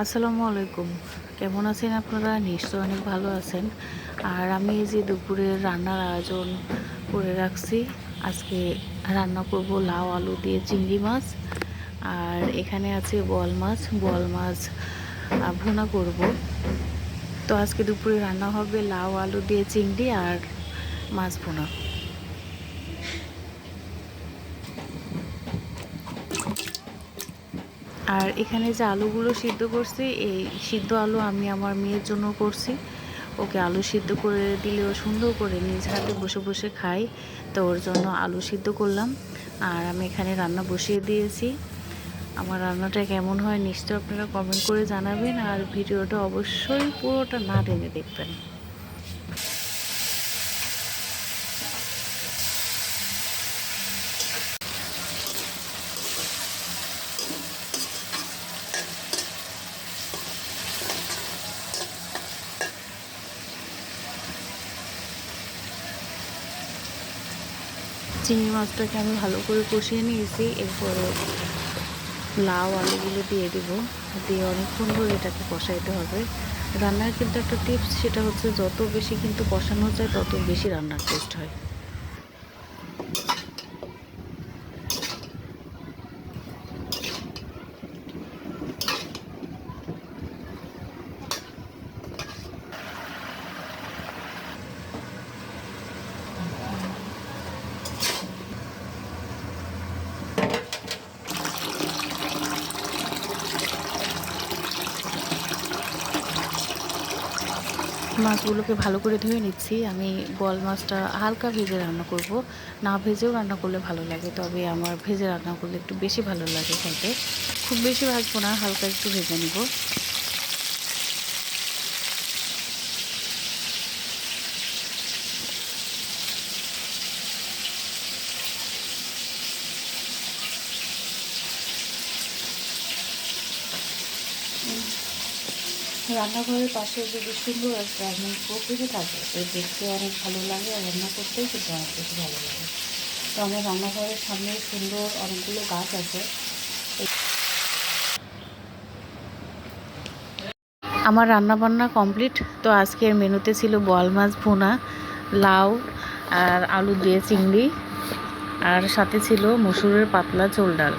আসসালামু আলাইকুম। কেমন আছেন আপনারা? নিশ্চয়ই অনেক ভালো আছেন। আর আমি এই যে দুপুরের রান্নার আয়োজন করে রাখছি। আজকে রান্না করব লাউ আলু দিয়ে চিংড়ি মাছ। আর এখানে আছে বোয়াল মাছ। বোয়াল মাছ ভুনা করব। তো আজকে দুপুরে রান্না হবে লাউ আলু দিয়ে চিংড়ি আর মাছ ভুনা। আর এখানে যে আলুগুলো সিদ্ধ করছি, এই সিদ্ধ আলু আমি আমার মেয়ের জন্য করছি। ওকে আলু সিদ্ধ করে দিলেও সুন্দর করে নিজ হাতে বসে বসে খাই, তো ওর জন্য আলু সিদ্ধ করলাম। আর আমি এখানে রান্না বসিয়ে দিয়েছি। আমার রান্নাটা কেমন হয় নিশ্চয়ই আপনারা কমেন্ট করে জানাবেন, আর ভিডিওটা অবশ্যই পুরোটা না টেনে দেখবেন। চিংড়ি মাছটাকে আমি ভালো করে কষিয়ে নিয়েছি। এরপরে লাউ আলুগুলো দিয়ে দেব, দিয়ে অনেকক্ষণ ধরে এটাকে কষাইতে হবে। রান্নার কিন্তু একটা টিপস, সেটা হচ্ছে যত বেশি কিন্তু কষানো যায় তত বেশি রান্নার টেস্ট হয়। মাছগুলোকে ভালো করে ধুয়ে নিচ্ছি। আমি বোয়াল মাছটা হালকা ভেজে রান্না করব, না ভেজেও রান্না করলে ভালো লাগে, তবে আমার ভেজে রান্না করলে একটু বেশি ভালো লাগে খেতে। খুব বেশি ভাজবো না, হালকা একটু ভেজে নিব। রান্নাঘরের পাশে যদি সুন্দর একটা প্রকৃতি থাকে, তো দেখতে অনেক ভালো লাগে, আর রান্না করতেও কিন্তু অনেক বেশি ভালো লাগে। তো আমার রান্নাঘরের সামনে সুন্দর অনেকগুলো গাছ আছে। আমার রান্না বান্না কমপ্লিট। তো আজকের মেনুতে ছিল বোয়াল মাছ ভুনা, লাউ আর আলু দিয়ে চিংড়ি, আর সাথে ছিল মসুরের পাতলা চোল ডাল।